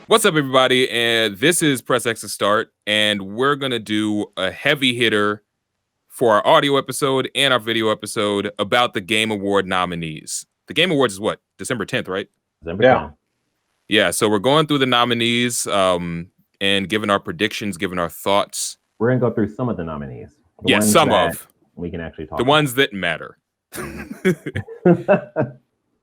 What's up, everybody? And this is Press X to Start, and we're gonna do a heavy hitter for our audio episode and our video episode about the Game Award nominees. The Game Awards is what? December 10th, right? December 10th. Yeah, so we're going through the nominees and giving our predictions, giving our thoughts. We're gonna go through some of the nominees. Yeah, some of. We can actually talk the about. ones that matter.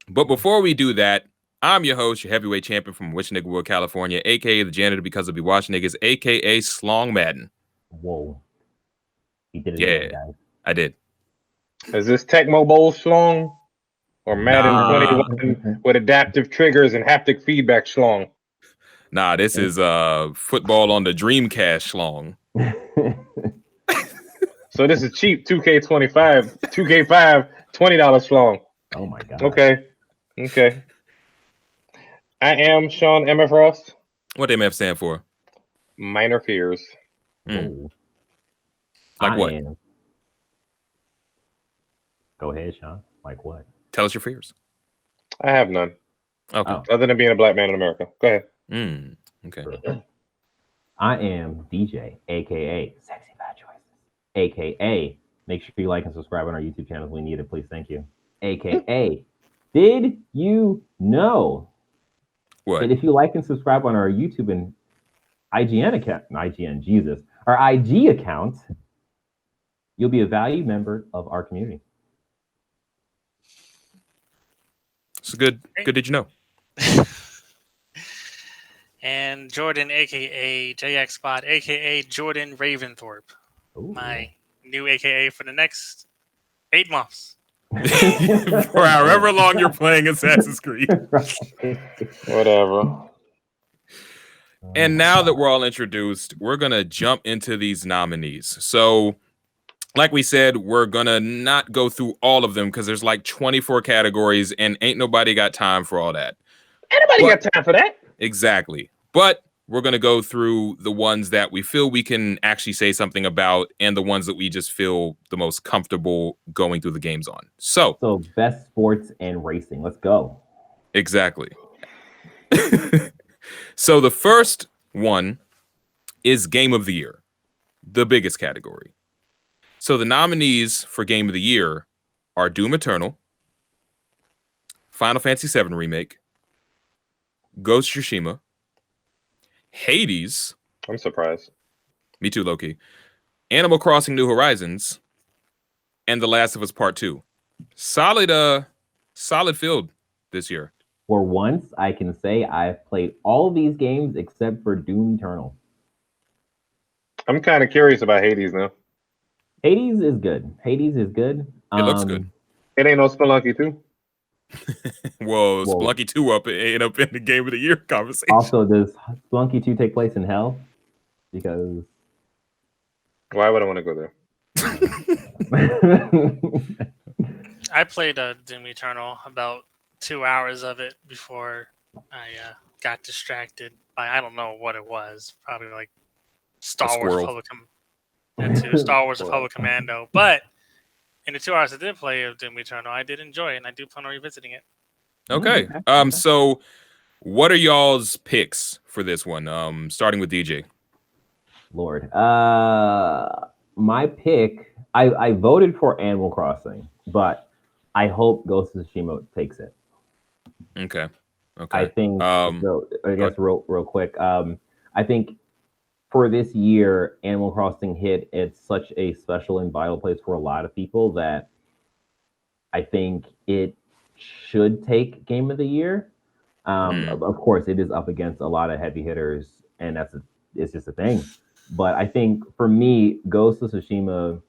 But before we do that, I'm your host, your heavyweight champion from Wishnigwood, California, aka the janitor because of be watching niggas, aka Slong Madden. Whoa. He did it again, guys. I did. Is this Tecmo Bowl Schlong? Or Madden 21 with adaptive triggers and haptic feedback Schlong? Nah, this is football on the Dreamcast Schlong. So this is cheap 2K25, 2K5, $20 Schlong. Oh my god. Okay. I am Sean MF Ross. What MF stand for? Minor fears. Like what? Go ahead, Sean. Like what? Tell us your fears. I have none. Okay. Other than being a black man in America. Go ahead. Okay. I am DJ, aka Sexy Bad Choices, aka make sure you like and subscribe on our YouTube channel if we need it, please. Thank you. AKA, did you know that if you like and subscribe on our YouTube and our IG account, you'll be a valued member of our community. It's good. Did you know? And Jordan, aka JX Spot, aka Jordan Raventhorpe. Ooh. My new AKA for the next 8 months. For however long you're playing Assassin's Creed. Whatever. And now that we're all introduced, we're going to jump into these nominees. So, like we said, we're going to not go through all of them because there's like 24 categories and ain't nobody got time for all that. Got time for that. Exactly. But we're going to go through the ones that we feel we can actually say something about and the ones that we just feel the most comfortable going through the games on. So best sports and racing. Let's go. Exactly. So the first one is Game of the Year, the biggest category. So the nominees for Game of the Year are Doom Eternal, Final Fantasy VII Remake, Ghost of Tsushima, Hades. I'm surprised. Me too, Loki. Animal Crossing New Horizons, and The Last of Us Part 2. Solid field this year. For once, I can say I've played all of these games except for Doom Eternal. I'm kind of curious about Hades now. Hades is good. It looks good. It ain't no Spelunky 2. Whoa, Spelunky 2 ended up in the Game of the Year conversation. Also, does Spelunky 2 take place in hell? Because why would I want to go there? I played Doom Eternal, about 2 hours of it before I got distracted by, I don't know what it was, probably like Star Wars Republic Commando. But in the 2 hours I did play of Doom Eternal, I did enjoy it, and I do plan on revisiting it. Okay. So what are y'all's picks for this one? Starting with DJ. Lord. My pick, I voted for Animal Crossing, but I hope Ghost of Tsushima takes it. Okay. I think so. I guess real quick. I think for this year, Animal Crossing hit at such a special and vital place for a lot of people that I think it should take Game of the Year. Of course, it is up against a lot of heavy hitters, and it's just a thing. But I think for me, Ghost of Tsushima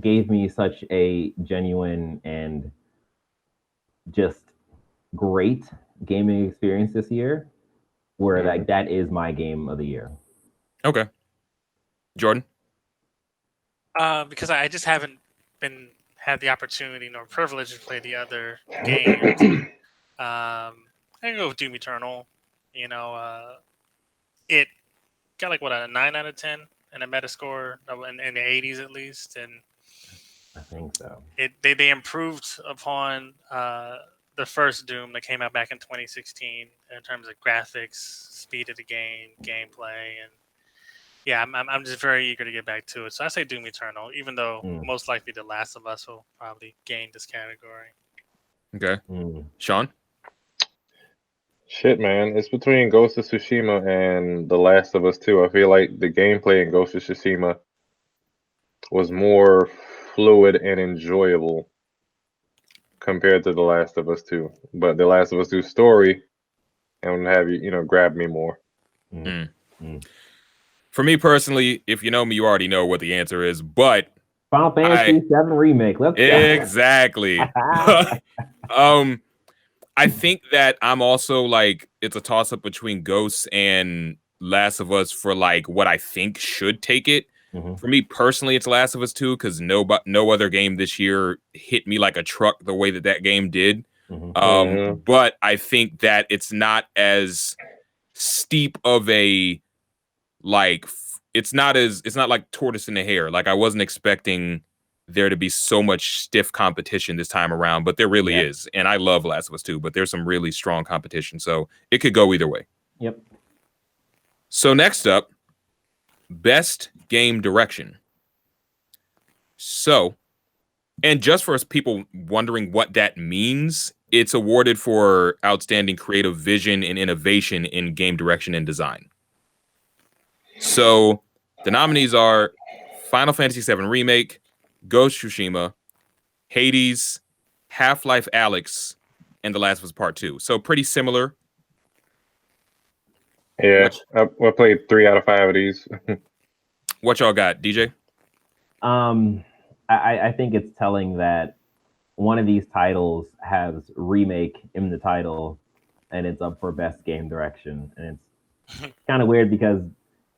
gave me such a genuine and just great gaming experience this year, where like that is my game of the year. Okay. Jordan? Because I just haven't had the opportunity nor privilege to play the other games. I can go with Doom Eternal. You know, it got like a 9 out of 10 and a Metascore in the 80s at least, and I think so. They improved upon the first Doom that came out back in 2016 in terms of graphics, speed of the game, gameplay, and yeah, I'm just very eager to get back to it. So I say Doom Eternal, even though most likely The Last of Us will probably gain this category. Okay, Sean. Shit, man, it's between Ghost of Tsushima and The Last of Us 2. I feel like the gameplay in Ghost of Tsushima was more fluid and enjoyable compared to The Last of Us 2. But The Last of Us 2 story and have you grab me more. For me personally, if you know me, you already know what the answer is. But Final Fantasy VII Remake. Let's go. Exactly. I think that I'm also like it's a toss up between Ghosts and Last of Us for like what I think should take it. For me personally, it's Last of Us 2 because no other game this year hit me like a truck the way that game did. But I think that it's not as steep of a like it's not like tortoise in the hare. Like I wasn't expecting there to be so much stiff competition this time around, but there really is. And I love Last of Us 2, but there's some really strong competition. So it could go either way. Yep. So next up, Best Game Direction. So, and just for people wondering what that means, it's awarded for outstanding creative vision and innovation in game direction and design. So the nominees are Final Fantasy VII Remake, Ghost of Tsushima, Hades, Half-Life Alyx, and The Last of Us Part 2. So pretty similar. Yeah, I played 3 out of 5 of these. What y'all got, DJ? I think it's telling that one of these titles has remake in the title, and it's up for best game direction. And it's kind of weird because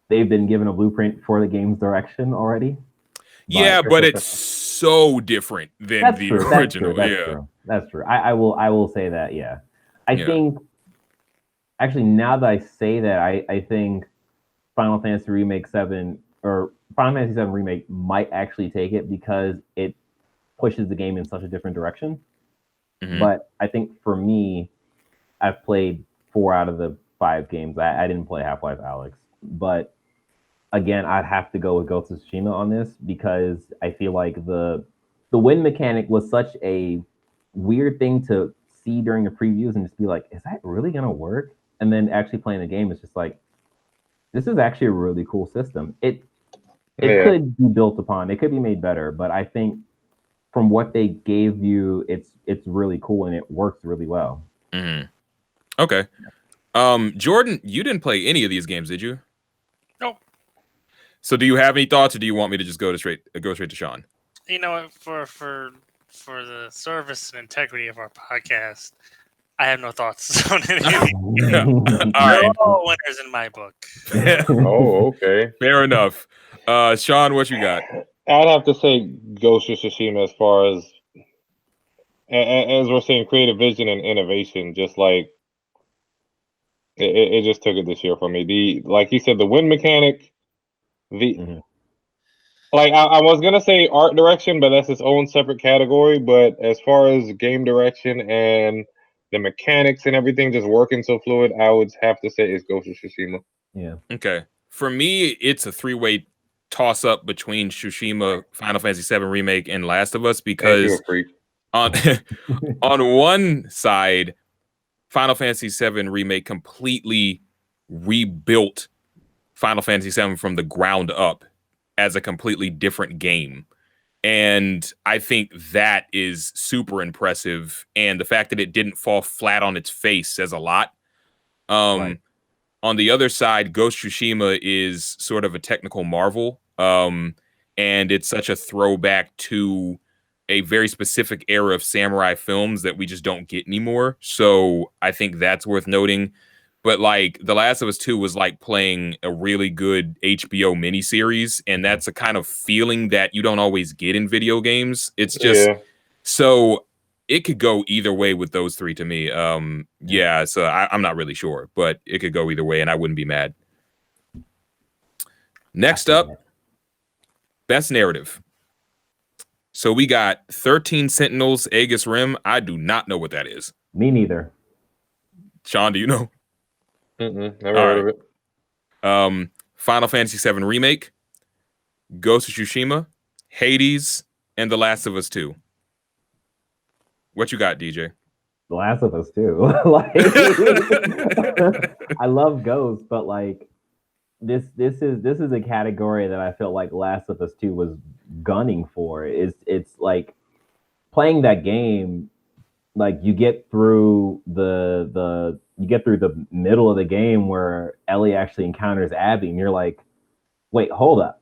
they've been given a blueprint for the game's direction already. But it's so different than the original. That's true. I will say that. Yeah, I think actually now that I say that, I think Final Fantasy Remake 7 or Final Fantasy 7 Remake might actually take it because it pushes the game in such a different direction. But I think for me, I've played 4 out of the 5 games. I didn't play Half-Life Alyx, but again, I'd have to go with Ghost of Tsushima on this because I feel like the win mechanic was such a weird thing to see during the previews and just be like, is that really gonna work? And then actually playing the game is just like, this is actually a really cool system. It could be built upon, it could be made better, but I think from what they gave you, it's really cool and it works really well. Okay. Jordan, you didn't play any of these games, did you? Nope. So do you have any thoughts, or do you want me to just go straight to Sean? You know what? For the service and integrity of our podcast, I have no thoughts on anything. All right. No winners in my book. Oh, okay. Fair enough. Sean, what you got? I'd have to say Ghost of Tsushima as far as we're saying creative vision and innovation, just like it just took it this year for me. Like you said, the win mechanic, like I was gonna say art direction, but that's its own separate category. But as far as game direction and the mechanics and everything just working so fluid, I would have to say it's Ghost of Tsushima. Yeah. Okay. For me, it's a 3-way toss up between Tsushima, Final Fantasy VII Remake, and Last of Us because on one side, Final Fantasy VII Remake completely rebuilt Final Fantasy VII from the ground up as a completely different game. And I think that is super impressive. And the fact that it didn't fall flat on its face says a lot. Right. On the other side, Ghost of Tsushima is sort of a technical marvel. And it's such a throwback to a very specific era of samurai films that we just don't get anymore. So I think that's worth noting. But like The Last of Us 2 was like playing a really good HBO miniseries, and that's a kind of feeling that you don't always get in video games. It's just so it could go either way with those 3 to me. So I'm not really sure, but it could go either way, and I wouldn't be mad. Next up, Best Narrative. So we got 13 Sentinels, Aegis Rim. I do not know what that is. Me neither. Sean, do you know? Never All heard right. of it. Final Fantasy VII Remake, Ghost of Tsushima, Hades, and The Last of Us 2. What you got, DJ? The Last of Us too. Like, I love Ghost, but like this is a category that I felt like Last of Us 2 was gunning for. It's like playing that game, like you get through the middle of the game where Ellie actually encounters Abby, and you're like, wait, hold up.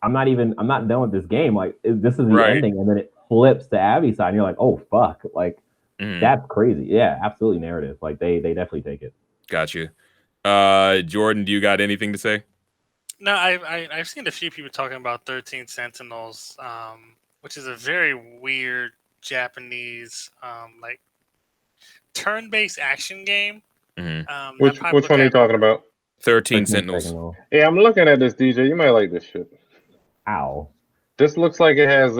I'm not done with this game. Like this is the Right. ending, and then it flips to Abby's side, and you're like, oh fuck, like Mhm. that's crazy. Yeah, absolutely narrative. Like they definitely take it. Got you. Jordan, do you got anything to say? No, I've seen a few people talking about 13 Sentinels, which is a very weird Japanese like turn-based action game. Mhm. Which one are you talking about? 13 Sentinels. Yeah, I'm looking at this, DJ. You might like this shit. Ow. This looks like it has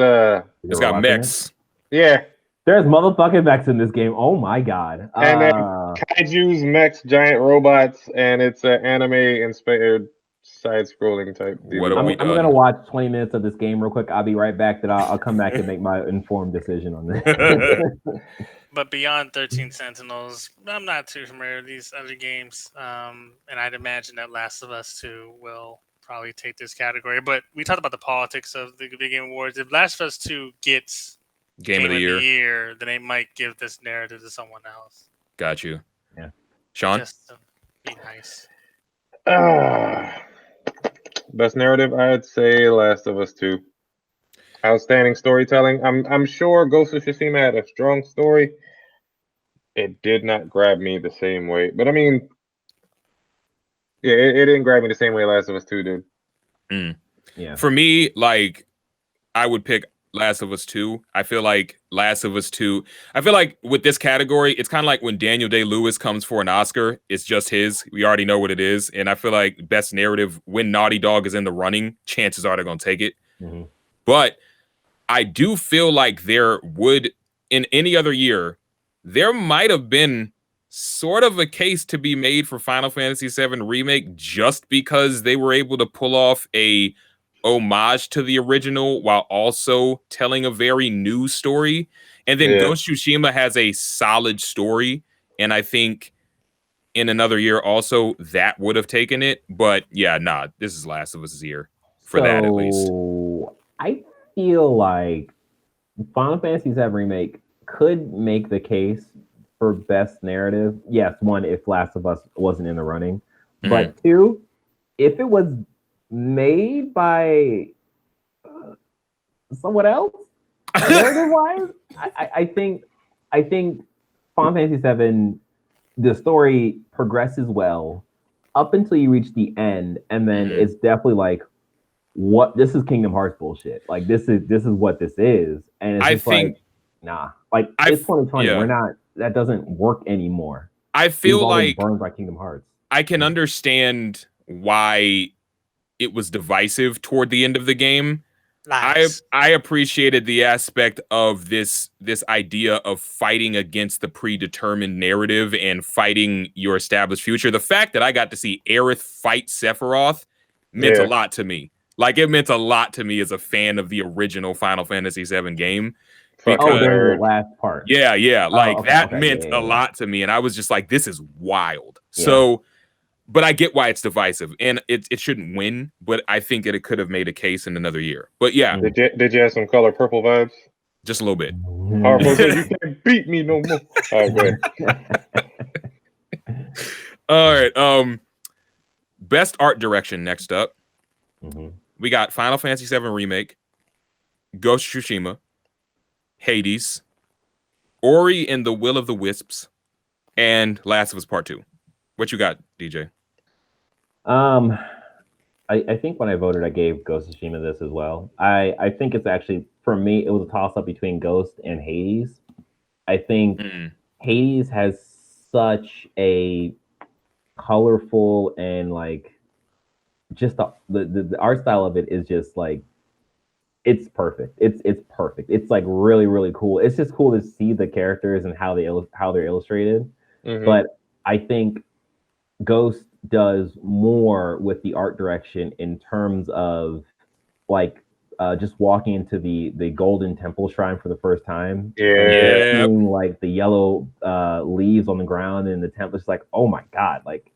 It's got mechs. Yeah. There's motherfucking mechs in this game. Oh my god. And then kaiju's, mechs, giant robots, and it's an anime-inspired side-scrolling type deal. What have we I'm done? gonna watch 20 minutes of this game real quick. I'll be right back. Then I'll come back and make my informed decision on this. But beyond 13 Sentinels, I'm not too familiar with these other games. And I'd imagine that Last of Us 2 will probably take this category. But we talked about the politics of the Video Game Awards. If Last of Us 2 gets Game of the year, then they might give this narrative to someone else. Got you. Yeah. Sean? Just to be nice. Best narrative, I'd say Last of Us 2. Outstanding storytelling. I'm sure Ghost of Tsushima had a strong story. It did not grab me the same way. But I mean, yeah, it didn't grab me the same way Last of Us 2 did. Yeah. For me, like, I would pick Last of Us 2. I feel like Last of Us 2. I feel like with this category, it's kind of like when Daniel Day-Lewis comes for an Oscar, it's just his. We already know what it is. And I feel like best narrative, when Naughty Dog is in the running, chances are they're going to take it. Mm-hmm. But I do feel like there would, in any other year, there might have been sort of a case to be made for Final Fantasy VII Remake just because they were able to pull off a homage to the original while also telling a very new story. And then Ghost of Tsushima has a solid story. And I think in another year also that would have taken it. But yeah, nah, this is Last of Us' year for that at least. I feel like Final Fantasy VII Remake could make the case for best narrative. Yes, one, if Last of Us wasn't in the running. But two, if it was made by someone else, narrative-wise, I think Final Fantasy VII, the story progresses well up until you reach the end, and then it's definitely like, what, this is Kingdom Hearts bullshit. Like this is what this is, and it's just like, nah. Like it's 2020. We're not. That doesn't work anymore. I feel like burned by Kingdom Hearts. I can understand why it was divisive toward the end of the game. Nice. I appreciated the aspect of this idea of fighting against the predetermined narrative and fighting your established future. The fact that I got to see Aerith fight Sephiroth meant a lot to me. Like, it meant a lot to me as a fan of the original Final Fantasy VII game. Because, there's the last part. Yeah. Like, that meant a lot to me. And I was just like, this is wild. Yeah. So, but I get why it's divisive. And it shouldn't win, but I think it could have made a case in another year. But yeah. Did you have some Color Purple vibes? Just a little bit. Harpo said, you can't beat me no more. All right, go ahead. All right. Best art direction next up. We got Final Fantasy VII Remake, Ghost of Tsushima, Hades, Ori and the Will of the Wisps, and Last of Us Part 2. What you got, DJ? I think when I voted, I gave Ghost of Tsushima this as well. I think it's actually, for me, it was a toss-up between Ghost and Hades. I think Hades has such a colorful and like, just the art style of it is just like It's perfect. It's perfect. It's like really really cool. It's just cool to see the characters and how they're illustrated. Mhm. But I think Ghost does more with the art direction in terms of like just walking into the Golden Temple Shrine for the first time. Yeah. And seeing like the yellow leaves on the ground in the temple. It's like, oh my god, like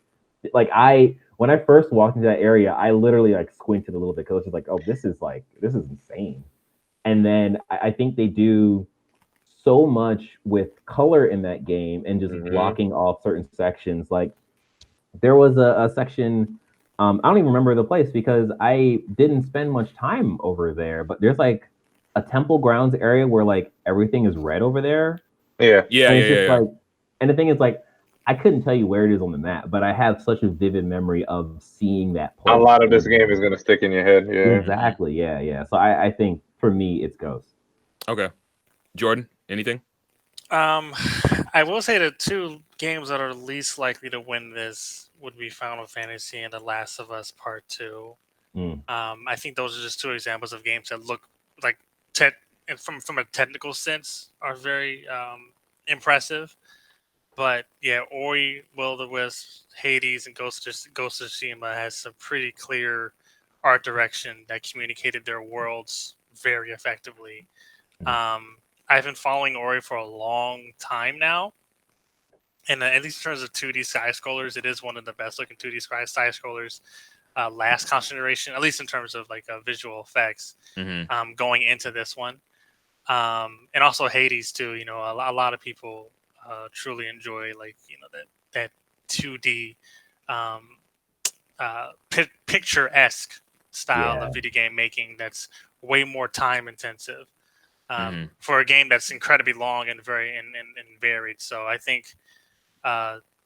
when I first walked into that area, I literally like squinted a little bit because I was just like, oh, this is insane. And then I think they do so much with color in that game and just Mhm. blocking off certain sections. Like there was a section, I don't even remember the place because I didn't spend much time over there, but there's like a temple grounds area where like everything is red over there. Yeah. Yeah, And yeah, it's just yeah. like, and the thing is like, I couldn't tell you where it is on the map, but I have such a vivid memory of seeing that place. A lot of this over game there. is gonna stick in your head. Yeah. Exactly. Yeah, yeah. So I think for me, it's Ghost. Okay. Jordan, anything? I will say the two games that are least likely to win this would be Final Fantasy and The Last of Us Part 2. I think those are just two examples of games that look like and from a technical sense are very impressive. But yeah, Ori, Will of the Wisps, Hades, and Ghost of Tsushima has some pretty clear art direction that communicated their worlds very effectively. I've been following Ori for a long time now, and at least in terms of 2D side scrollers, it is one of the best looking 2D side scrollers. Last consideration, at least in terms of like visual effects, going into this one, and also Hades too. You know, a lot of people truly enjoy like that 2D picturesque style of video game making that's way more time intensive for a game that's incredibly long and very and varied. So I think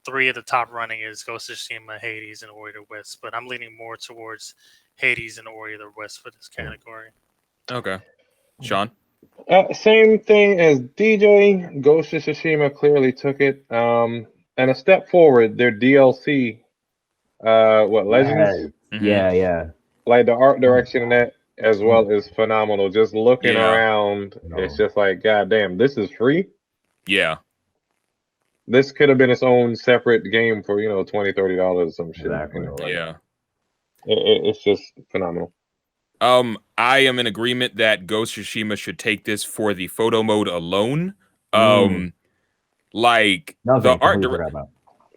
three of the top running is Ghost of Tsushima, Hades, and Ori the Wisp, but I'm leaning more towards Hades and Ori the Wisp for this category. Okay. Sean? Same thing as DJ. Ghost of Tsushima clearly took it. And a step forward, their DLC, Legends? Yeah, yeah. Like the art direction in that as well is phenomenal. Just looking around, it's just like, God damn, this is free? Yeah. This could have been its own separate game for, $20, $30 or some shit. Exactly. Yeah. It's just phenomenal. I am in agreement that Ghost of Tsushima should take this for the photo mode alone. Like the art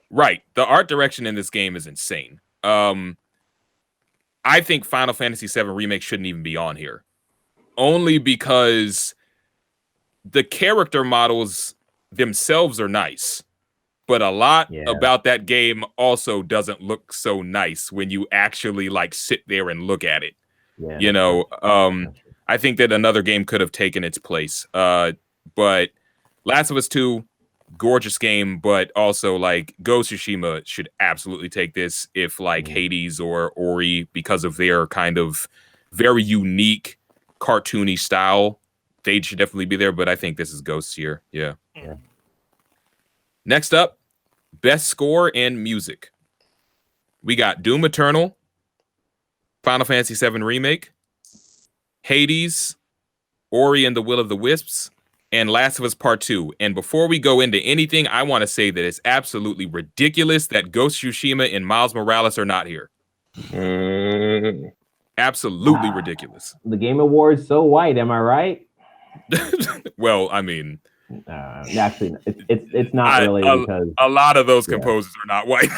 right, the art direction in this game is insane. I think Final Fantasy VII Remake shouldn't even be on here, only because the character models themselves are nice, but a lot about that game also doesn't look so nice when you actually like sit there and look at it. I think that another game could have taken its place. But Last of Us 2, gorgeous game, but also like Ghost of Tsushima should absolutely take this if like Hades or Ori, because of their kind of very unique cartoony style, they should definitely be there. But I think this is Ghost here. Yeah. Next up, best score and music. We got Doom Eternal, Final Fantasy VII Remake, Hades, Ori and the Will of the Wisps, and Last of Us Part 2. And before we go into anything, I want to say that it's absolutely ridiculous that Ghost of Tsushima and Miles Morales are not here. Absolutely ridiculous. The Game Awards so white, am I right? Well, I mean, actually, it's not really because a lot of those composers are not white.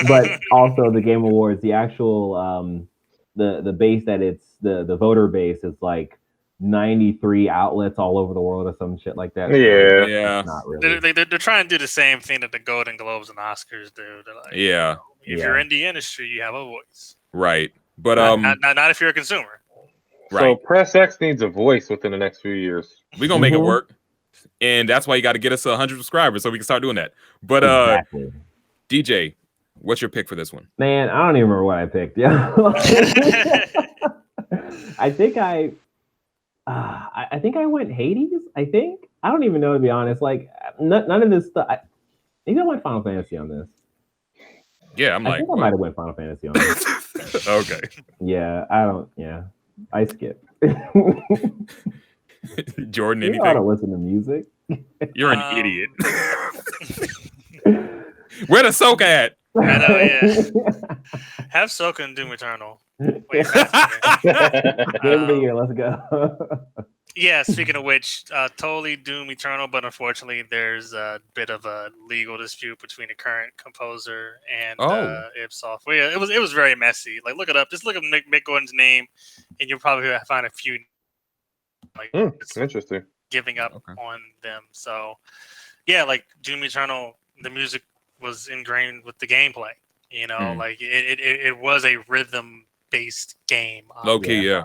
But also the Game Awards, the actual the base that it's the voter base is like 93 outlets all over the world or some shit like that. Yeah, not really. They're trying to do the same thing that the Golden Globes and Oscars do. They're like, if you're in the industry, you have a voice. Right, but not if you're a consumer. So Press X needs a voice within the next few years. We're gonna make it work, and that's why you got to get us 100 subscribers so we can start doing that. But DJ, what's your pick for this one? Man, I don't even remember what I picked. Yeah, I think I went Hades. I don't even know, to be honest. Like none of this stuff. Maybe I went Final Fantasy on this. Yeah, I think I might have went Final Fantasy on this. Okay. Yeah, I don't. Yeah. I skip. Jordan, You ought to anything? listen to music. You're an idiot. Where the soak at? I know, yeah. Have Soka and Doom Eternal. Way faster. Game of the year, let's go. Yeah, speaking of which, totally Doom Eternal, but unfortunately, there's a bit of a legal dispute between the current composer and Ipsoft. Well, yeah, it was very messy. Like, look it up. Just look up Mick Gordon's name, and you'll probably find a few like Interesting. giving up on them. So, yeah, like Doom Eternal, the music was ingrained with the gameplay. You know, like it was a rhythm based game. Low key, yeah.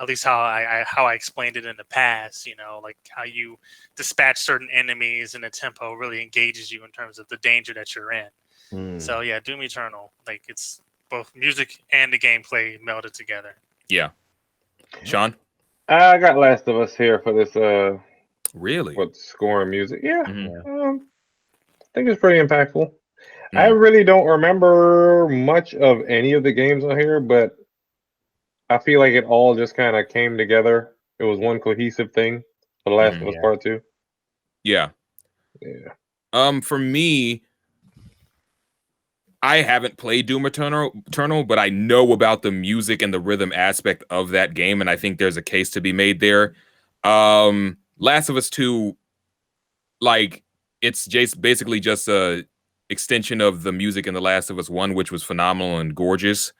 At least how I explained it in the past, you know, like how you dispatch certain enemies and the tempo really engages you in terms of the danger that you're in. So yeah, Doom Eternal, like it's both music and the gameplay melded together. Yeah. Sean? I got Last of Us here for this really? What scoring music. Yeah. Mm-hmm. I think it's pretty impactful. I really don't remember much of any of the games on here, but I feel like it all just kind of came together. It was one cohesive thing for The Last of Us Part 2. Yeah. Yeah. For me, I haven't played Doom Eternal, but I know about the music and the rhythm aspect of that game, and I think there's a case to be made there. Last of Us 2, like, it's just basically just a extension of the music in The Last of Us 1, which was phenomenal and gorgeous.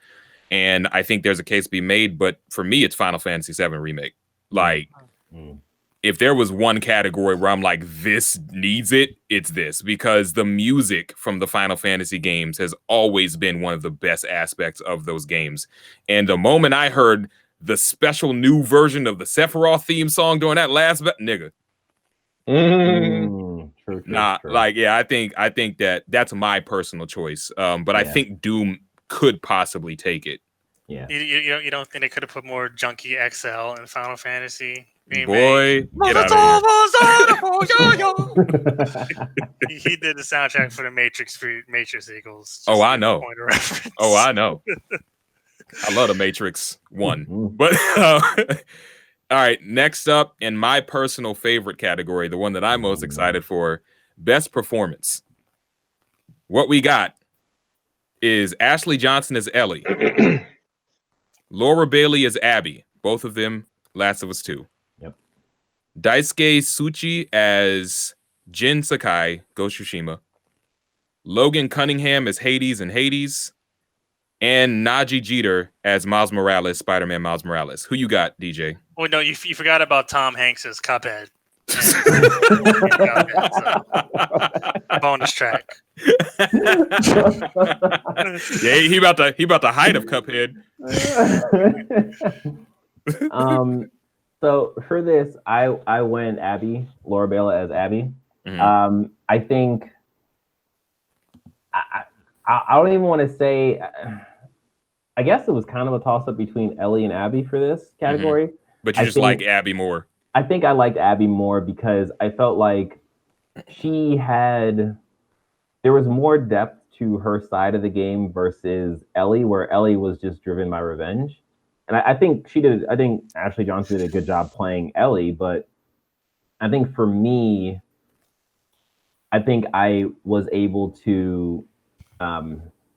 And I think there's a case to be made, but for me, it's Final Fantasy VII Remake. Like, if there was one category where I'm like, this needs it, it's this. Because the music from the Final Fantasy games has always been one of the best aspects of those games. And the moment I heard the special new version of the Sephiroth theme song during that last nigga. True. Like, yeah, I think that's my personal choice. But I think Doom could possibly take it. Yeah. You don't think they could have put more Junkie XL in Final Fantasy? Boy, get out of here. He did the soundtrack for the Matrix sequels. Oh, I know. Oh, I know. I love the Matrix 1. But all right, next up in my personal favorite category, the one that I'm most excited for, best performance. What we got is Ashley Johnson as Ellie, Laura Bailey as Abby, both of them Last of Us 2. Yep. Daisuke Tsuchi as Jin Sakai, Ghost Tsushima, Logan Cunningham as Hades in Hades, and Najee Jeter as Miles Morales, Spider-Man Miles Morales. Who you got, DJ? Well, no, you forgot about Tom Hanks as Cuphead. Bonus track. Yeah, he about the height of Cuphead. So for this, I went Abby, Laura Bailey as Abby. I think I don't even want to say. I guess it was kind of a toss-up between Ellie and Abby for this category. But you like Abby more. I think I liked Abby more because I felt like there was more depth to her side of the game versus Ellie, where Ellie was just driven by revenge. And I think Ashley Johnson did a good job playing Ellie, but I think for me, I think I was able to,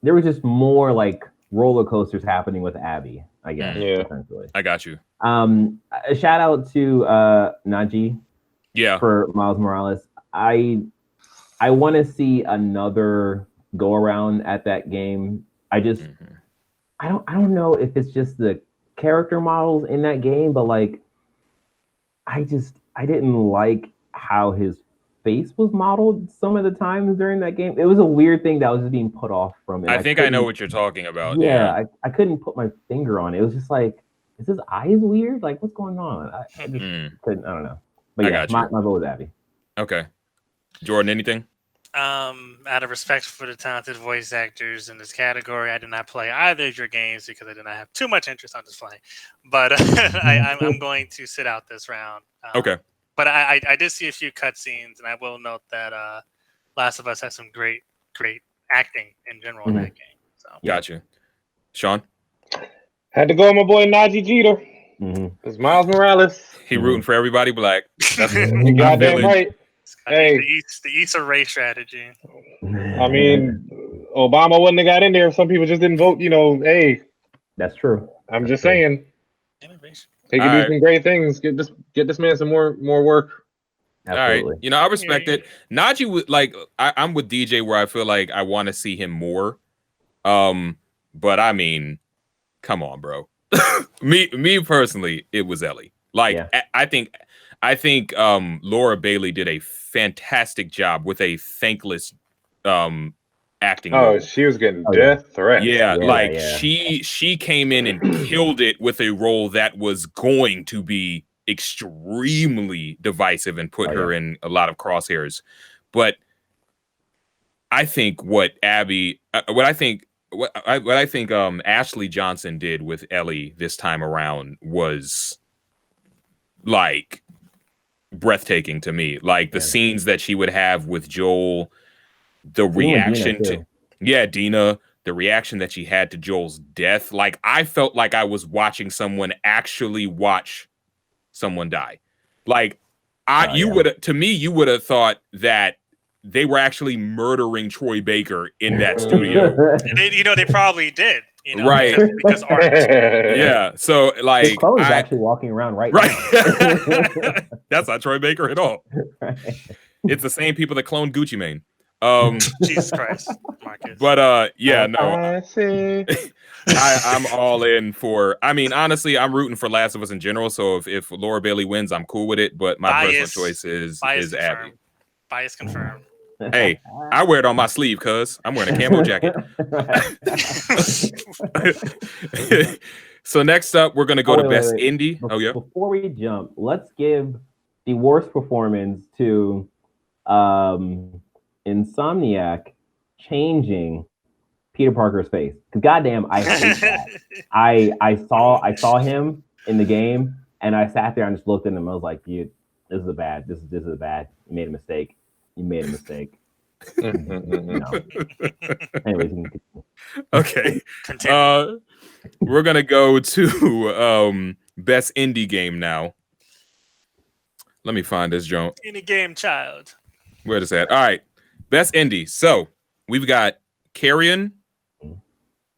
there was just more like roller coasters happening with Abby, I guess. Essentially. I got you. A shout out to Najee for Miles Morales. I want to see another go around at that game. I don't know if it's just the character models in that game, but like I didn't like how his face was modeled some of the times during that game. It was a weird thing that was just being put off from it. I think I know what you're talking about. Yeah. I couldn't put my finger on it. It was just like, is his eyes weird? Like, what's going on? I just couldn't. I don't know. But yeah, my vote was Abby. Okay. Jordan, anything? Out of respect for the talented voice actors in this category, I did not play either of your games because I did not have too much interest on display. But I'm going to sit out this round. Okay. But I did see a few cutscenes, and I will note that Last of Us has some great acting in general in that game. So Gotcha. Sean? Had to go with my boy Najee Jeter. It's Miles Morales. He rooting for everybody black. That's You goddamn right. Hey, the Easter race strategy. I mean, Obama wouldn't have got in there if some people just didn't vote. Hey, that's true. I'm just saying. Innovation. He can do some great things. Get this man some more work. Absolutely. All right. I respect it. Najee would I'm with DJ where I feel like I want to see him more. But I mean, come on, bro. me personally, it was Ellie. I think Laura Bailey did a fantastic job with a thankless acting role. She was getting death threats. She came in and killed it with a role that was going to be extremely divisive and put her in a lot of crosshairs. But I think what I think Ashley Johnson did with Ellie this time around was like breathtaking to me. Like the scenes that she would have with Joel, the reaction to Dina, the reaction that she had to Joel's death. Like I felt like I was watching someone actually watch someone die. Like you would have thought that they were actually murdering Troy Baker in that studio. They probably did. Right. Because art. Yeah. So like his clone is actually walking around right now. That's not Troy Baker at all. Right. It's the same people that cloned Gucci Mane. Jesus Christ, Marcus. But I'm all in for. I mean, honestly, I'm rooting for Last of Us in general. So if Laura Bailey wins, I'm cool with it. But my personal choice is Abby. Bias confirmed. Hey, I wear it on my sleeve, cuz I'm wearing a camo jacket. So next up, we're gonna go to Best Indie. Before we jump, let's give the worst performance to Insomniac changing Peter Parker's face. Because goddamn, I hate that. I saw him in the game, and I sat there and just looked at him. I was like, "Dude, this is bad. This is bad. You made a mistake. Anyways, okay. We're gonna go to Best Indie Game now. Let me find this joint. Indie game, child. Where is that? All right. Best Indie. So we've got Carrion,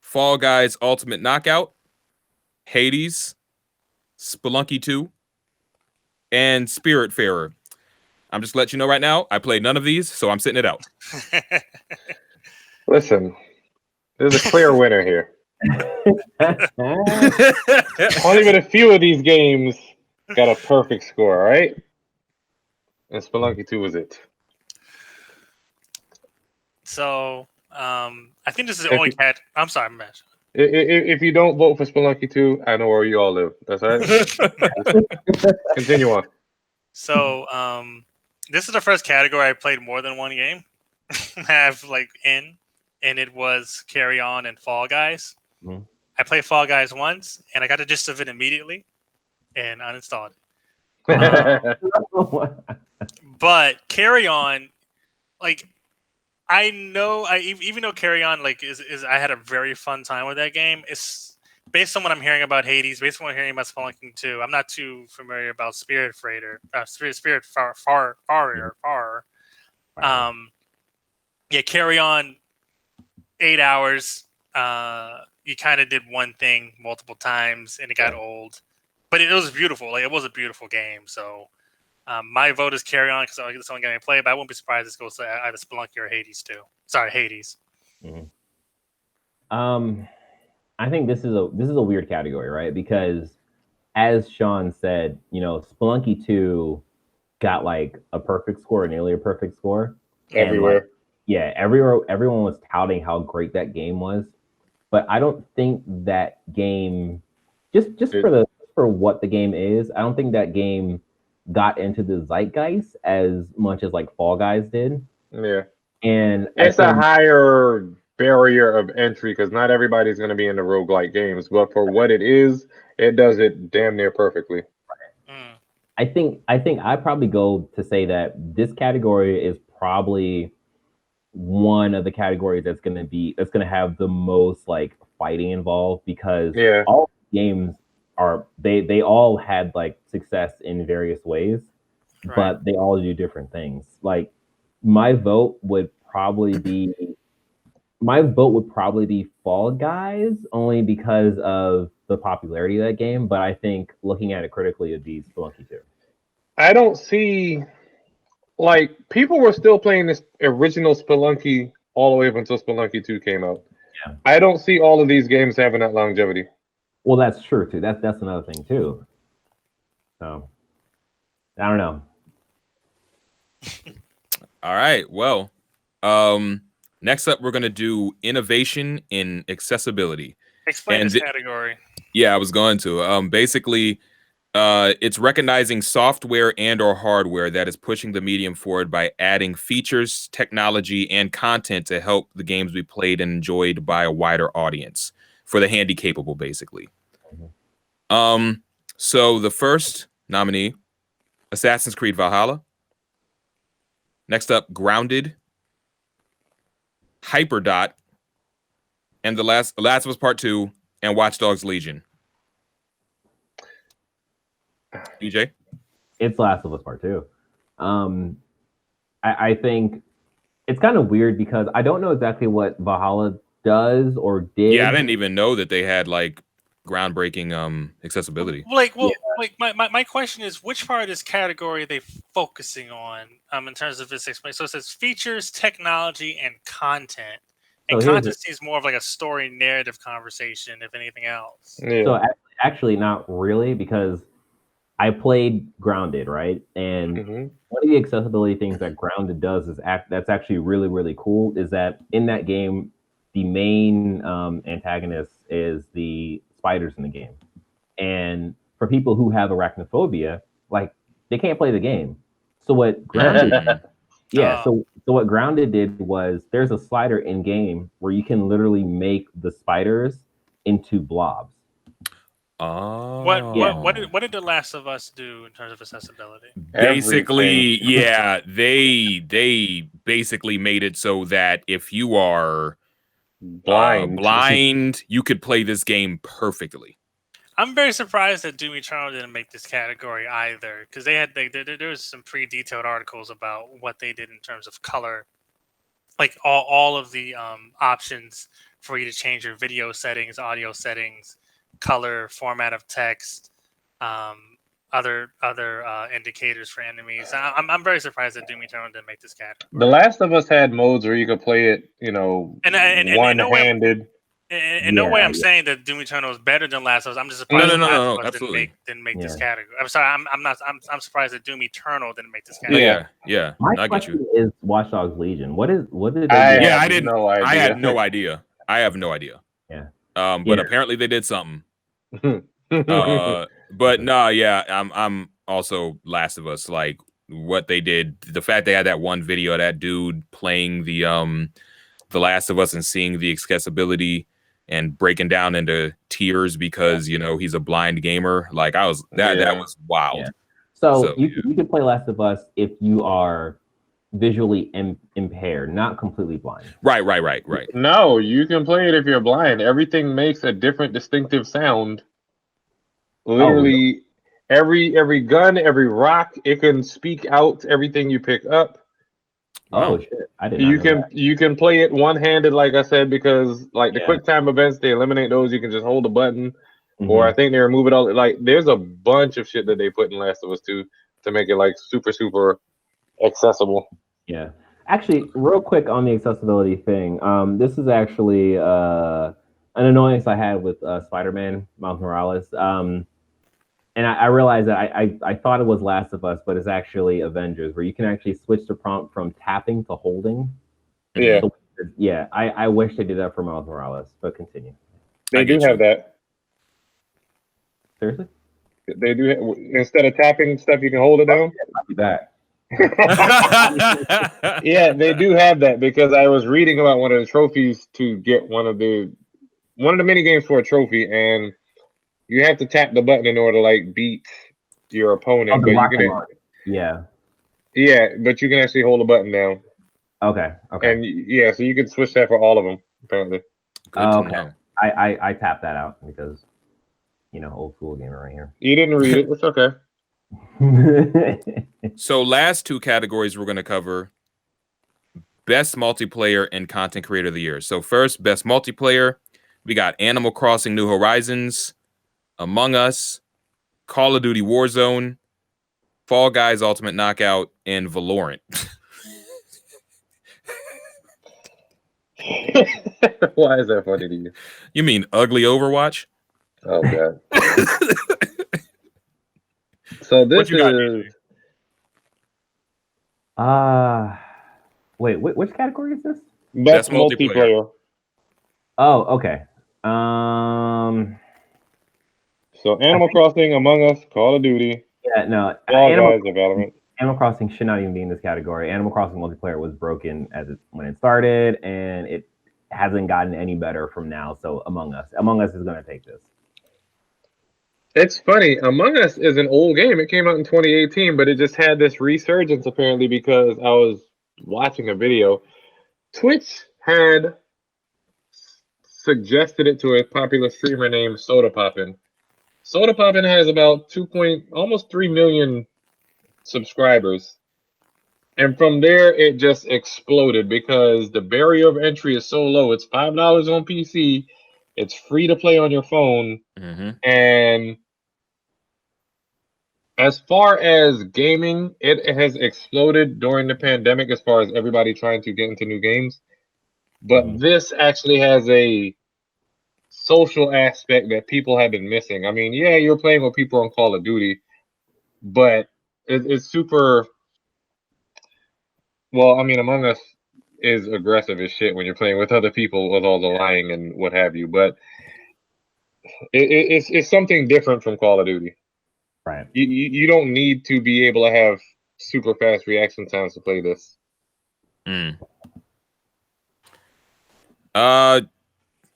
Fall Guys Ultimate Knockout, Hades, Spelunky 2, and Spiritfarer. I'm just letting you know right now, I played none of these, so I'm sitting it out. Listen, there's a clear winner here. Only but a few of these games got a perfect score, all right? And Spelunky 2 was it. So, I think this is the only cat. I'm sorry, Matt. If you don't vote for Spelunky 2, I know where you all live. That's all right. Continue on. So, this is the first category I played more than one game. And it was Carry On and Fall Guys. Mm-hmm. I played Fall Guys once, and I got the gist of it immediately, and uninstalled it. But Carry On, like, I know, even though Carry On, like, is I had a very fun time with that game. It's based on what I'm hearing about Hades, based on what I'm hearing about Spelunky 2. I'm not too familiar about Spiritfarer. Yeah, Carry On, 8 hours. You kind of did one thing multiple times, and it got old. But it was beautiful. Like, it was a beautiful game. So my vote is Carry On because it's the only game I play. But I wouldn't be surprised if this goes to either Spelunky or Hades too. Sorry, Hades. Mm-hmm. I think this is a weird category, right? Because as Sean said, Spelunky 2 got like a perfect score, nearly a perfect score. Everywhere. Everyone was touting how great that game was. But I don't think that game, just for what the game is, I don't think that game got into the zeitgeist as much as like Fall Guys did. Yeah. And it's a higher barrier of entry because not everybody's going to be into roguelike games, but for what it is, it does it damn near perfectly. I think I'd probably go to say that this category is probably one of the categories that's going to have the most like fighting involved because games they all had like success in various ways, Right. but they all do different things. Like my vote would probably be Fall Guys only because of the popularity of that game. But I think looking at it critically, it'd be Spelunky 2. I don't see, like, people were still playing this original Spelunky all the way up until Spelunky 2 came out. Yeah. I don't see all of these games having that longevity. Well, that's true too. That's another thing too. So I don't know. All right. Well, next up, we're going to do innovation in accessibility. Explain this category. Yeah, I was going to. Basically, it's recognizing software and or hardware that is pushing the medium forward by adding features, technology, and content to help the games be played and enjoyed by a wider audience for the handy capable, basically. So the first nominee, Assassin's Creed Valhalla. Next up, Grounded, Hyperdot, and the Last of Us Part 2, and Watch Dogs Legion. DJ? It's Last of Us Part 2. I think it's kind of weird because I don't know exactly what Valhalla does or did. Yeah, I didn't even know that they had like groundbreaking accessibility. My question is, which part of this category are they focusing on in terms of its explanation? So it says features, technology, and content. And content seems more of like a story narrative conversation, if anything else. Yeah. So actually not really, because I played Grounded, right? And one of the accessibility things that Grounded does is that's actually really, really cool, is that in that game, the main antagonist is the spiders in the game. And for people who have arachnophobia, like, they can't play the game. So what Grounded so what Grounded did was, there's a slider in game where you can literally make the spiders into blobs. Oh. What did The Last of Us do in terms of accessibility? Basically, yeah, they basically made it so that if you are blind, you could play this game perfectly. I'm very surprised that Doom Eternal didn't make this category either, because there was some pretty detailed articles about what they did in terms of color, like all of the options for you to change your video settings, audio settings, color, format of text, other indicators for enemies. I'm very surprised that Doom Eternal didn't make this category. The Last of Us had modes where you could play it, one-handed. In no way I'm saying that Doom Eternal is better than Last of Us. I'm just surprised that Last of Us absolutely didn't make this category. I'm sorry, I'm surprised that Doom Eternal didn't make this category. Yeah. My question is Watch Dogs Legion. What did they do? I had no idea. I have no idea. Yeah. But apparently they did something. But no, I'm also Last of Us. Like, what they did, the fact they had that one video of that dude playing the Last of Us and seeing the accessibility and breaking down into tears because he's a blind gamer. Like, that was wild. Yeah. So you can play Last of Us if you are visually impaired, not completely blind. Right. No, you can play it if you're blind. Everything makes a different distinctive sound. Literally, every gun, every rock, it can speak out everything you pick up. Oh shit! I didn't. You can play it one-handed, like I said, because like the quick time events, they eliminate those. You can just hold a button, or I think they remove it all. Like, there's a bunch of shit that they put in Last of Us 2 to make it like super accessible. Yeah, actually, real quick on the accessibility thing. This is actually an annoyance I had with Spider-Man Miles Morales. And I realized that I thought it was Last of Us, but it's actually Avengers, where you can actually switch the prompt from tapping to holding. Yeah. So, I wish they did that for Miles Morales, but continue. They do have that. Seriously? They do. Instead of tapping stuff, you can hold it down? I'll be back. Yeah, they do have that, because I was reading about one of the trophies to get one of the mini games for a trophy, and you have to tap the button in order to like beat your opponent. But you can, but you can actually hold the button down. Okay. And so you can switch that for all of them apparently. Okay. I tapped that out because old school gamer right here. You didn't read it. It's okay. So last two categories we're going to cover: best multiplayer and content creator of the year. So first, best multiplayer, we got Animal Crossing: New Horizons, Among Us, Call of Duty Warzone, Fall Guys Ultimate Knockout, and Valorant. Why is that funny to you? You mean ugly Overwatch? Oh god. So this you got, is Wait, which category is this? best multiplayer. Oh, okay. So Animal Crossing, Among Us, Call of Duty, Yeah, no. Fall Guys, and Valorant. Animal Crossing should not even be in this category. Animal Crossing multiplayer was broken when it started, and it hasn't gotten any better from now. So Among Us is going to take this. It's funny. Among Us is an old game. It came out in 2018, but it just had this resurgence apparently because I was watching a video. Twitch had suggested it to a popular streamer named Soda Poppin'. Soda Poppin' has about almost 3 million subscribers. And from there, it just exploded because the barrier of entry is so low. It's $5 on PC. It's free to play on your phone. Mm-hmm. And as far as gaming, it has exploded during the pandemic as far as everybody trying to get into new games. But this actually has a social aspect that people have been missing. I mean, yeah, you're playing with people on Call of Duty, but it's super. Well, I mean, Among Us is aggressive as shit when you're playing with other people with all the lying and what have you. But it's something different from Call of Duty. Right. You don't need to be able to have super fast reaction times to play this.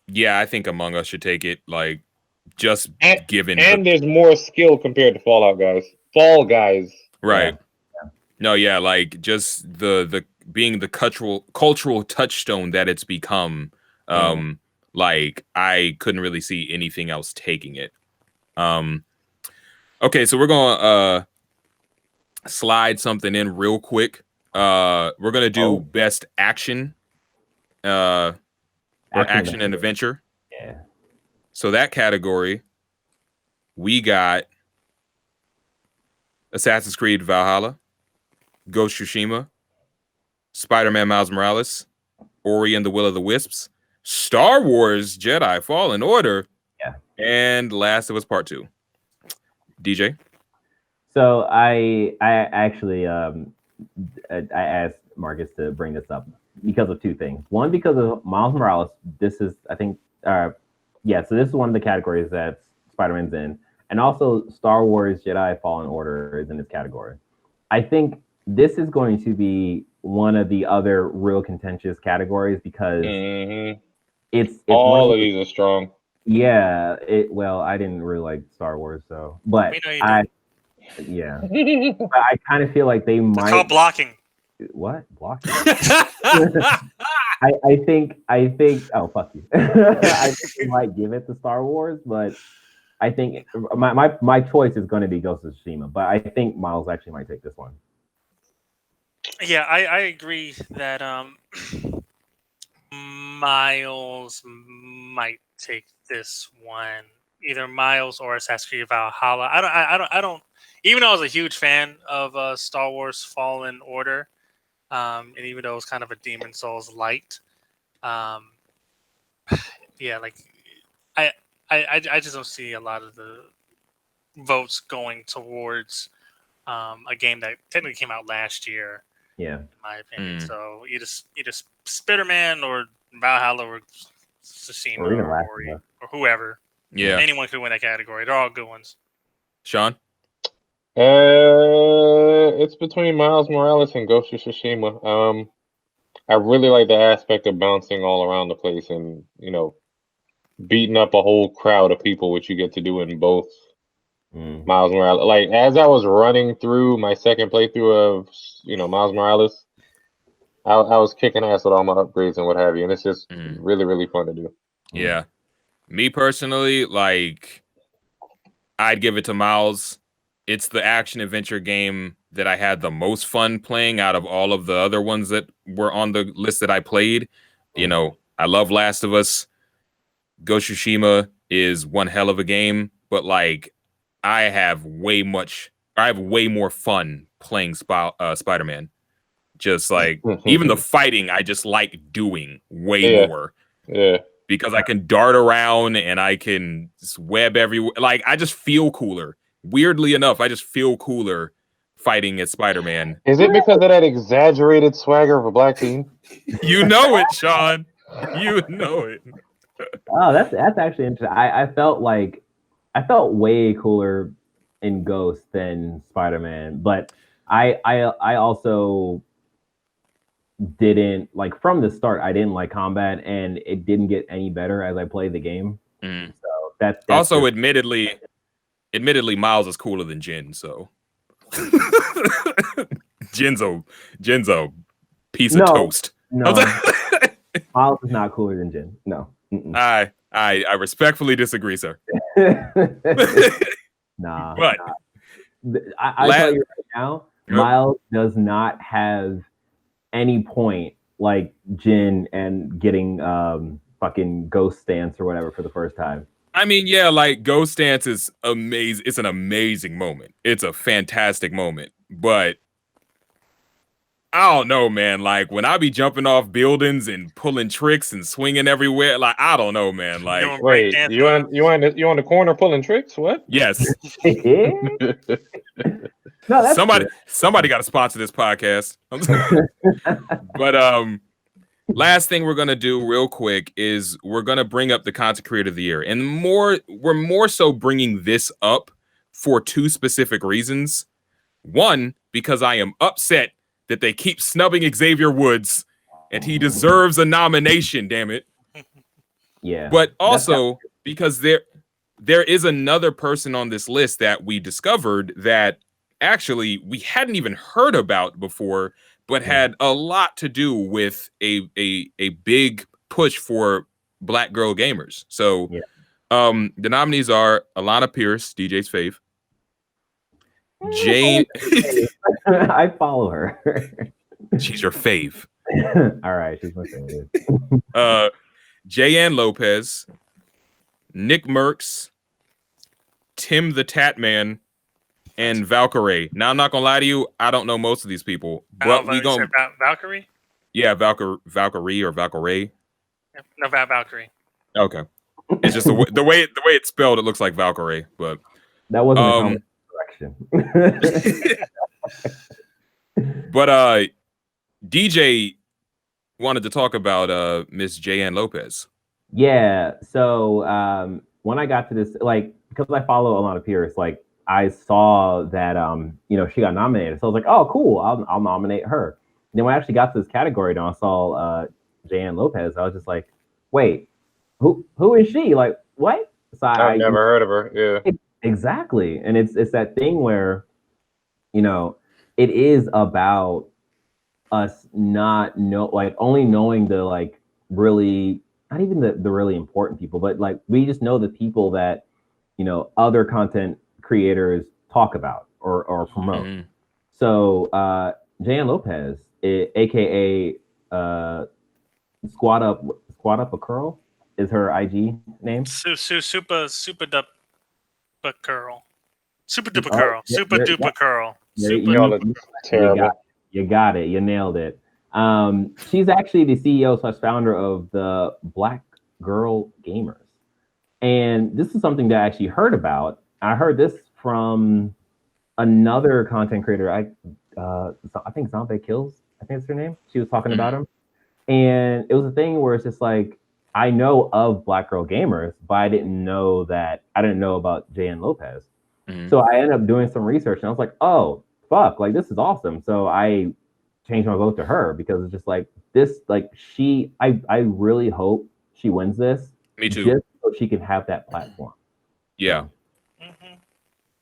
Yeah, I think Among Us should take it. Like, just given. And there's more skill compared to Fall Guys. Right. Yeah. No, yeah, like just the being the cultural touchstone that it's become. Like I couldn't really see anything else taking it. Okay, so we're gonna slide something in real quick. We're gonna do best action. Or action and adventure. Yeah. So that category, we got Assassin's Creed Valhalla, Ghost Tsushima, Spider-Man Miles Morales, Ori and the Will of the Wisps, Star Wars Jedi Fallen Order, and Last of Us Part 2. DJ? So I actually I asked Marcus to bring this up because of two things. One, because of Miles Morales. This is, I think, so this is one of the categories that Spider-Man's in. And also Star Wars Jedi Fallen Order is in this category. I think this is going to be one of the other real contentious categories because it's all of these are strong. Yeah, I didn't really like Star Wars, but I kind of feel like they might. It's called blocking. What blocking? I think. Oh, fuck you. I think they might give it to Star Wars, but I think my choice is going to be Ghost of Tsushima. But I think Miles actually might take this one. Yeah, I agree that Miles might take this one. Either Miles or Assassin's Creed Valhalla. I don't. Even though I was a huge fan of Star Wars Fallen Order, and even though it was kind of a Demon Souls light, yeah, like I just don't see a lot of the votes going towards a game that technically came out last year. Yeah, in my opinion. So either Spider-Man or Valhalla or Tsushima or whoever. Yeah, anyone could win that category. They're all good ones. Sean? It's between Miles Morales and Ghost of Tsushima. I really like the aspect of bouncing all around the place and, beating up a whole crowd of people, which you get to do in both Miles Morales. Like, as I was running through my second playthrough of, Miles Morales, I was kicking ass with all my upgrades and what have you, and it's just really, really fun to do. Yeah. Me personally, like, I'd give it to Miles. It's the action adventure game that I had the most fun playing out of all of the other ones that were on the list that I played. You know, I love Last of Us. Ghost of Tsushima is one hell of a game, but like I have way more fun playing Spider-Man. Just like even the fighting, I just like doing way more. Yeah. Because I can dart around and I can web everywhere. Like I just feel cooler. Weirdly enough, I just feel cooler fighting as Spider-Man. Is it because of that exaggerated swagger of a black team? You know it, Sean. You know it. Oh, that's actually interesting. I felt way cooler in Ghost than Spider-Man, but I also didn't like from the start. I didn't like combat, and it didn't get any better as I played the game. So that's also just... admittedly, Miles is cooler than Jin. So Jin's a piece of toast. No, Miles is not cooler than Jin. No. I respectfully disagree, sir. Nah. But I tell you right now, Miles does not have any point like Jin and getting fucking Ghost Stance or whatever for the first time. I mean, yeah, like Ghost Stance is amazing. It's an amazing moment. It's a fantastic moment. But I don't know, man. Like when I be jumping off buildings and pulling tricks and swinging everywhere, like I don't know, man. Like wait, you on the corner pulling tricks? What? Yes. No, that's somebody got to sponsor this podcast. But last thing we're gonna do real quick is we're gonna bring up the content creator of the year, and we're more so bringing this up for two specific reasons. One, because I am upset that they keep snubbing Xavier Woods, and he deserves a nomination. Damn it! Yeah. But also because there is another person on this list that we discovered that actually we hadn't even heard about before, but had a lot to do with a big push for Black girl gamers. So the nominees are Alana Pierce, DJ's fave. Jane. I follow her. She's your fave. All right, she's my favorite. Jayanne Lopez, Nick Merckx, Tim the Tatman, and Valkyrie. Now I'm not gonna lie to you, I don't know most of these people, but we gonna Valkyrie. Yeah, Valkyrie or Valkyrie. No, Valkyrie. Okay, it's just the way it's spelled. It looks like Valkyrie, but that wasn't a common correction. But DJ wanted to talk about Miss Jayanne Lopez. Yeah. So when I got to this, like, because I follow Alana Pierce, like I saw that she got nominated. So I was like, oh, cool, I'll nominate her. And then when I actually got to this category, and I saw Jayanne Lopez, I was just like, wait, who is she? Like, what? So I've never heard of her. Yeah. Exactly. And it's that thing where, it is about us only knowing the like really, not even the really important people, but like we just know the people that other content creators talk about or promote. Mm-hmm. So Jayanne Lopez, aka Squat Up a Curl, is her IG name. Super duper curl. Super duper curl. Super duper curl. You got it. You nailed it. She's actually the CEO / founder of the Black Girl Gamers. And this is something that I actually heard about. I heard this from another content creator. I think Zombie Kills, I think it's her name. She was talking about him. And it was a thing where it's just like, I know of Black Girl Gamers, but I didn't know about Jayanne Lopez. Mm-hmm. So I ended up doing some research and I was like, oh, fuck, like this is awesome. So I changed my vote to her because it's just like this, like I really hope she wins this. Me too. Just so she can have that platform. Yeah. Mm-hmm.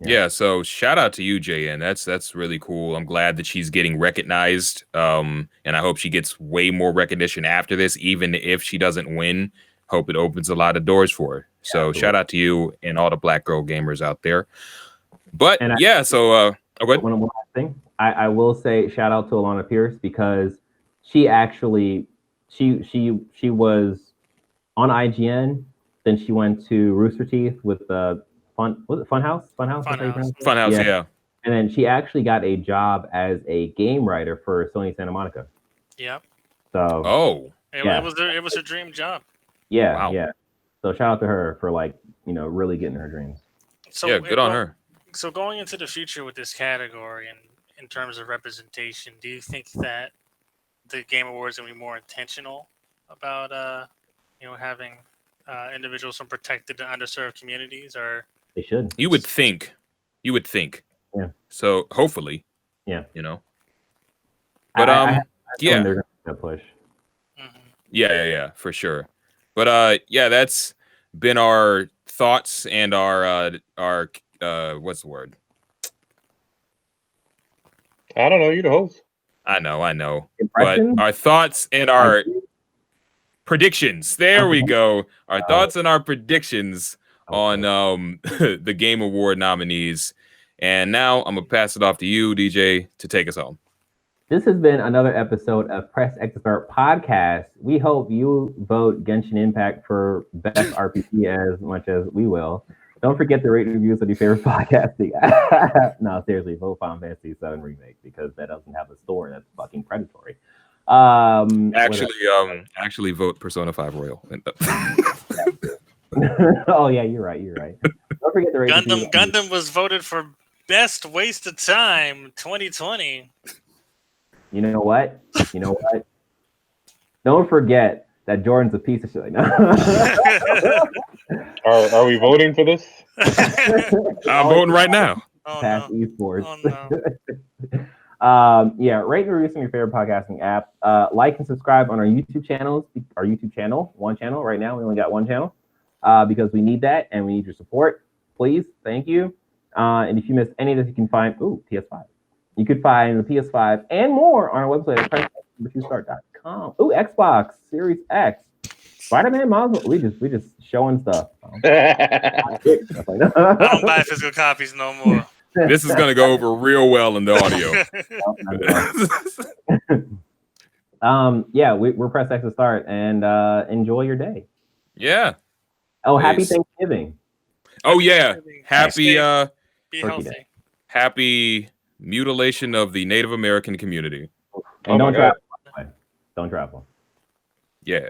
Yeah. So shout out to you, Jayanne. That's really cool. I'm glad that she's getting recognized. And I hope she gets way more recognition after this, even if she doesn't win. hope it opens a lot of doors for her. So shout out to you and all the Black girl gamers out there. But And so one last thing. I will say shout out to Alana Pierce because she actually she was on IGN, then she went to Rooster Teeth with Funhouse? Funhouse, yeah. And then she actually got a job as a game writer for Sony Santa Monica. Yep. So it was her dream job. Yeah, wow. yeah. So shout out to her for really getting her dreams. So yeah, good on her. So going into the future with this category and in terms of representation, do you think that the Game Awards will be more intentional about having individuals from protected and underserved communities, or they should? You would think. Yeah. So hopefully. Yeah. But yeah, they're gonna push. Mm-hmm. Yeah, for sure. But that's been our thoughts and our what's the word? I don't know. You the host. I know. Impressions? But our thoughts and our predictions. There we go. Our thoughts and our predictions on the Game Award nominees. And now I'm gonna pass it off to you, DJ, to take us home. This has been another episode of Press X to Start podcast. We hope you vote Genshin Impact for best RPG as much as we will. Don't forget to rate and reviews on your favorite podcasting. No, seriously, vote Final Fantasy VII Remake because that doesn't have a story that's fucking predatory. Actually vote Persona 5 Royal. Oh yeah, you're right. Don't forget to rate Gundam was voted for best waste of time 2020. You know what? Don't forget that Jordan's a piece of shit. Are we voting for this? I'm voting right now. Past esports. Oh, no. Rate and review on your favorite podcasting app. Like and subscribe on our YouTube channels. Our YouTube channel, one channel right now. We only got one channel because we need that and we need your support. Please, thank you. And if you missed any of this, you can find PS5. You could find the PS5 and more on our website at press2start.com. Xbox Series X, Spider-Man, Miles. We just showing stuff. I don't buy physical copies no more. This is gonna go over real well in the audio. We're Press X to Start, and enjoy your day. Yeah. Oh, happy Thanksgiving. Oh yeah, happy be healthy. Happy mutilation of the Native American community. And don't travel. Don't travel. Yeah.